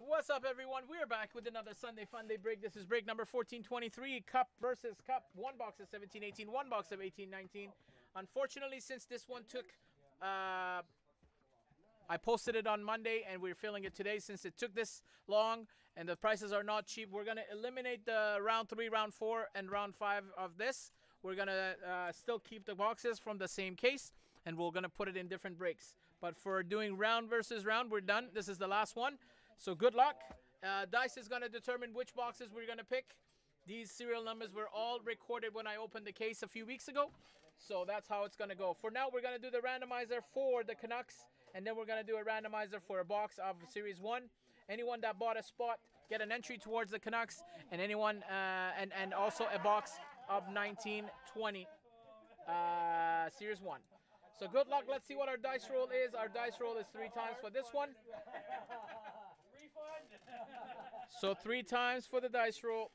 What's up, everyone? We're back with another Sunday Funday break. This is break number 1423, Cup versus Cup. One box of 1718, one box of 1819. Unfortunately, since this one took, I posted it on Monday and we're filling it today. Since it took this long and the prices are not cheap, we're going to eliminate the round 3, round 4, and round 5 of this. We're going to still keep the boxes from the same case, and we're going to put it in different breaks. But for doing round versus round, we're done. This is the last one. So good luck. Dice is going to determine which boxes we're going to pick. These serial numbers were all recorded when I opened the case a few weeks ago. So that's how it's going to go. For now, we're going to do the randomizer for the Canucks. And then we're going to do a randomizer for a box of Series 1. Anyone that bought a spot, get an entry towards the Canucks. And anyone, and also a box of 1920 Series 1. So good luck. Let's see what our dice roll is. Our dice roll is 3 times for this one. So 3 times for the dice roll.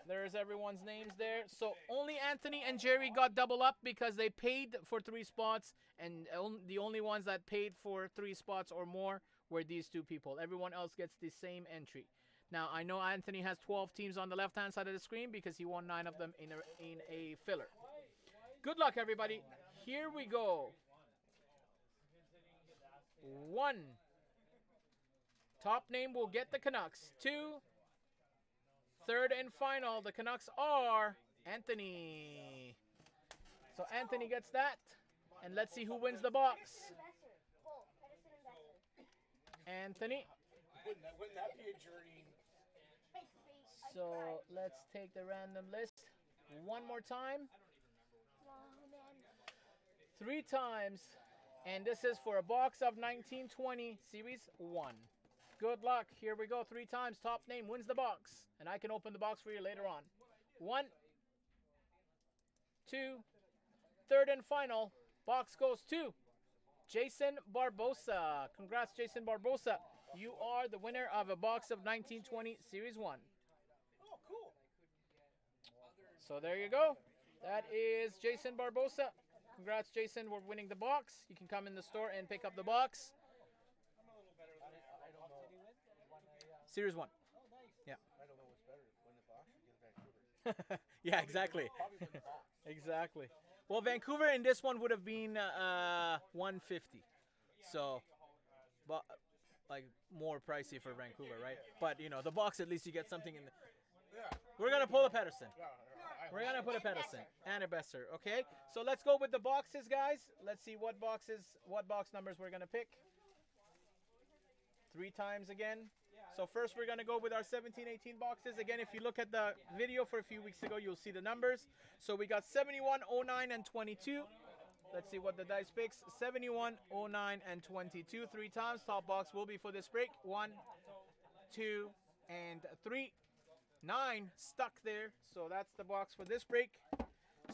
There's everyone's names there. So only Anthony and Jerry got double up because they paid for 3 spots. And the only ones that paid for 3 spots or more were these 2 people. Everyone else gets the same entry. Now, I know Anthony has 12 teams on the left-hand side of the screen because he won 9 of them in a filler. Good luck, everybody. Here we go. 1. Top name will get the Canucks. 2. Third and final, the Canucks are Anthony. So Anthony gets that. And let's see who wins the box. Anthony. Wouldn't that be a journey? So let's take the random list one more time. 3 times. And this is for a box of 1920 Series 1. Good luck. Here we go. 3 times. Top name wins the box. And I can open the box for you later on. 1, 2, third and final. Box goes to Jason Barbosa. Congrats, Jason Barbosa. You are the winner of a box of 1920 Series 1. Oh, cool. So there you go. That is Jason Barbosa. Congrats, Jason. We're winning the box. You can come in the store and pick up the box. Series 1. Oh, nice. Yeah. I don't know what's better, win the box or get Vancouver. Yeah, exactly. Probably win the box. Exactly. Well, Vancouver in this one would have been 150. So, but like more pricey for Vancouver, right? But you know, the box at least you get something in the. Yeah. We're gonna pull a Pedersen. Yeah, We're gonna put a Pedersen and a Besser. Okay. So let's go with the boxes, guys. Let's see what box numbers we're gonna pick. 3 times again. So first we're going to go with our 17-18 boxes. Again, if you look at the video for a few weeks ago, you'll see the numbers. So we got 71, 09, and 22. Let's see what the dice picks. 71, 09, and 22. 3 times. Top box will be for this break. 1, 2, and 3. 9 stuck there. So that's the box for this break.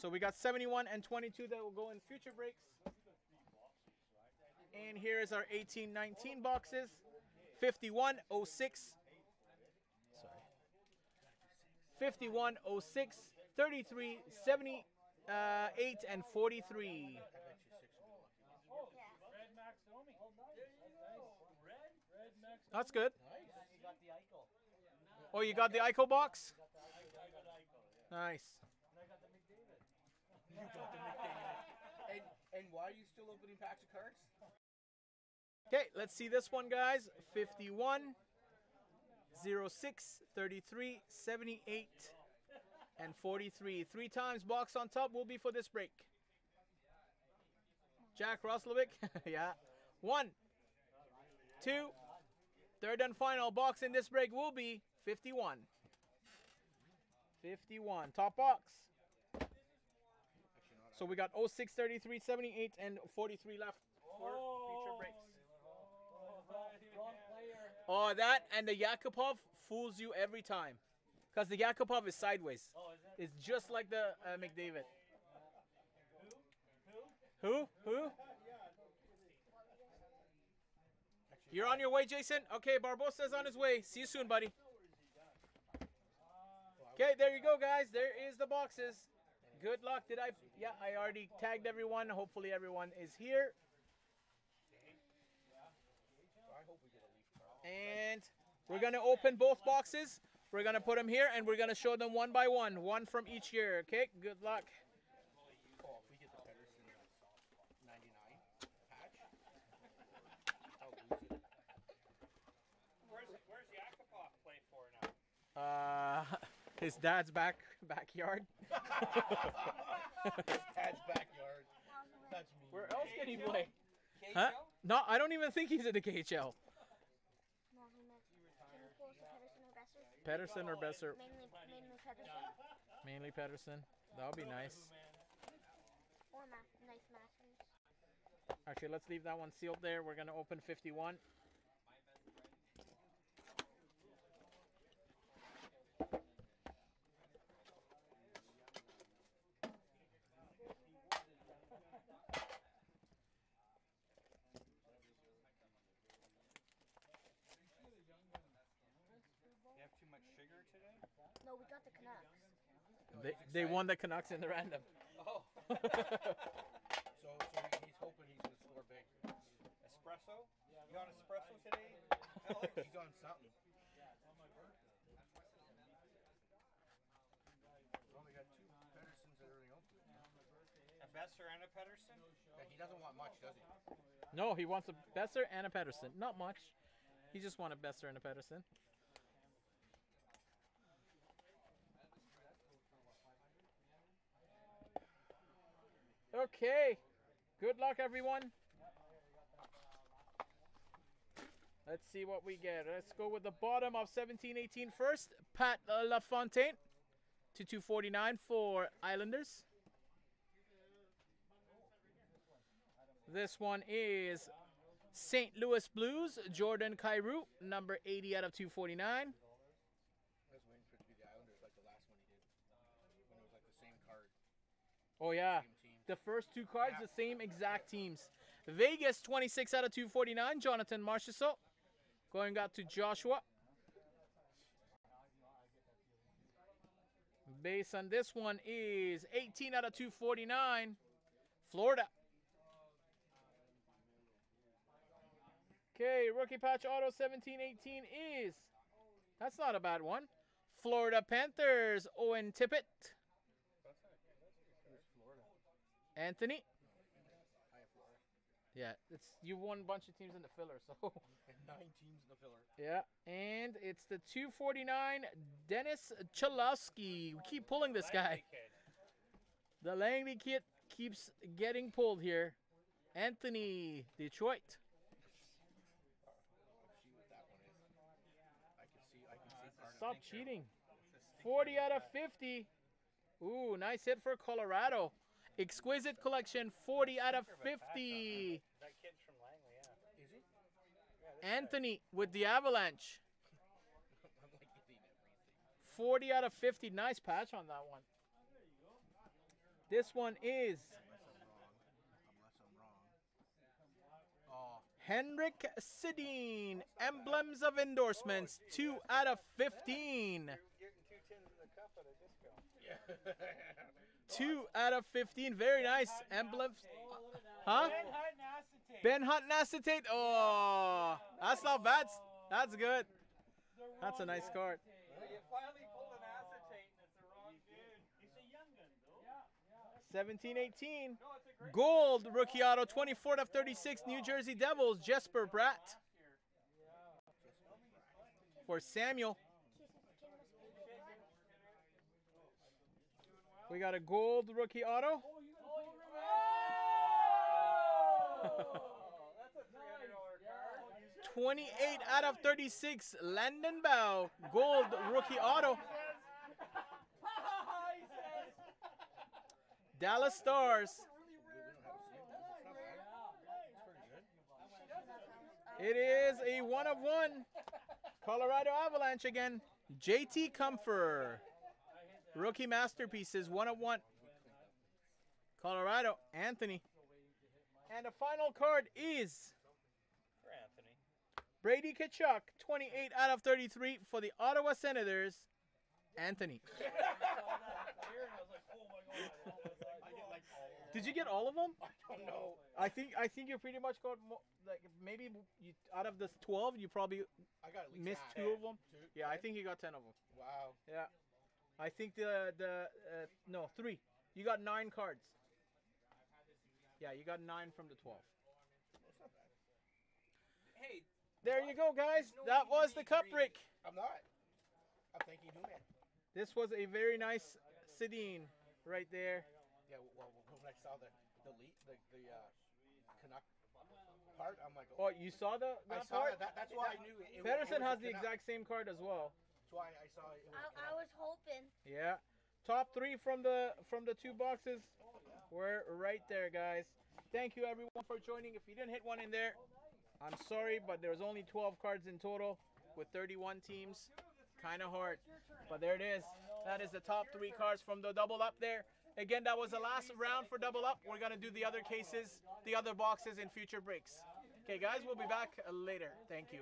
So we got 71 and 22 that will go in future breaks. And here is our 18-19 boxes. 51, 06, sorry, 51, 06, 33, 78, and 43. That's good. Oh, you got the Eichel box? Nice. You got the McDavid. And why are you still opening packs of cards? Okay, let's see this one, guys. 51, 06, 33, 78, and 43. 3 times box on top will be for this break. Jack Roslovic. Yeah. 1, 2, third and final box in this break will be 51. 51. Top box. So we got 06, 33, 78, and 43 left for future breaks. Oh, that and the Yakupov fools you every time. Because the Yakupov is sideways. Oh, is it? It's just like the McDavid. Who? You're on your way, Jason? Okay, Barbosa's on his way. See you soon, buddy. Okay, there you go, guys. There is the boxes. Good luck. Yeah, I already tagged everyone. Hopefully everyone is here. I hope we get a Leaf card. And we're going to open both boxes. We're going to put them here, and we're going to show them one by one. One from each year, okay? Good luck. Oh, if we get the Pedersen 99 patch, I'll lose it. Where's Yakupov play for now? His dad's backyard. Dad's backyard. That's me. Where else can he play? KHL? Huh? No, I don't even think he's in the KHL. Pedersen or Besser? Mainly Pedersen. Mainly Pedersen. That would be nice. Or nice Masters. Actually, let's leave that one sealed there. We're going to open 51. You have too much sugar today? No, we got the Canucks. They won the Canucks in the random. Oh. So he's hoping he's going to score big. Espresso? You on espresso today? He's on something. Well, they got two Pedersens and everything else. A Besser and a Pedersen? Yeah, he doesn't want much, does he? No, he wants a Besser and a Pedersen. Not much. He just wants a Besser and a Pedersen. Okay. Good luck, everyone. Let's see what we get. Let's go with the bottom of 17-18 first. Pat LaFontaine to 249 for Islanders. This one is St. Louis Blues, Jordan Kyrou, number 80 out of 249. I was waiting for it to be the Islanders like the last one he did. When it was like the same card. Oh, yeah. Same team. The first two cards, Yeah. the same exact teams. Vegas, 26 out of 249, Jonathan Marchessault. Going out to Joshua. Base on this one is 18 out of 249, Florida. Okay, rookie patch auto 17-18 is, that's not a bad one. Florida Panthers, Owen Tippett. Anthony. Yeah, it's you won a bunch of teams in the filler, so. And 9 teams in the filler. Yeah, and it's the 249 Dennis Cholowski. We keep pulling this guy. The Langley kid keeps getting pulled here. Anthony, Detroit. Let's see what that one is. I can see card. Stop cheating. 40 out of 50. Ooh, nice hit for Colorado. Exquisite collection, 40 out of 50. That kid's from Langley, yeah. Is he? Anthony with the Avalanche. I'm like getting everything. 40 out of 50. Nice patch on that one. This one is Unless I'm wrong. Oh, Henrik Sedin. Emblems of endorsements, 2 out of 15. You're getting 2 tins in the cup at a discount. yeah. 2 out of 15. Very nice. Emblems. Huh? Ben Hunt and acetate. Oh, that's not bad. That's good. That's a nice card. You finally pulled an acetate and it's the wrong dude. He's a young gun, though. 17-18. Gold rookie auto 24 of 36 New Jersey Devils. Jesper Bratt. For Samuel. We got a gold rookie auto. That's a $300 card. 28 out of 36 Landon Bow. Gold rookie auto. Dallas Stars. It is a 1 of 1. Colorado Avalanche again. JT Comfer. Rookie masterpieces, 1 of 1. Colorado, Anthony. And the final card is For Anthony. Brady Tkachuk, 28 out of 33 for the Ottawa Senators. Anthony. I was like, oh my god. I get like all Did you get all of them? I don't know. I think you pretty much got like maybe you, out of the 12, you probably I got at least missed half. 2 of them. Two? Yeah, I think you got 10 of them. Wow. Yeah, I think no 3. You got 9 cards. Yeah, you got 9 from the 12. That's not bad. Hey, There you go, guys. There's no That need to was be the cup greedy. break. I'm not. I'm thanking you, man. This was a very nice sit-in right there. Yeah, well, when I saw the Canuck part, I'm like, Oh, you saw the I that saw part? that. That's why I knew it. Pedersen was has a the Canuck. exact same card as well. That's why I saw it. I was hoping. Yeah. Top 3 from the 2 boxes. We're right there, guys. Thank you everyone for joining. If you didn't hit one in there, I'm sorry, but there's only 12 cards in total with 31 teams. Kind of hard, but there it is. That is the top 3 cards from the double up there. Again, that was the last round for double up. We're gonna do the other cases, the other boxes in future breaks. Okay, guys, we'll be back later. Thank you.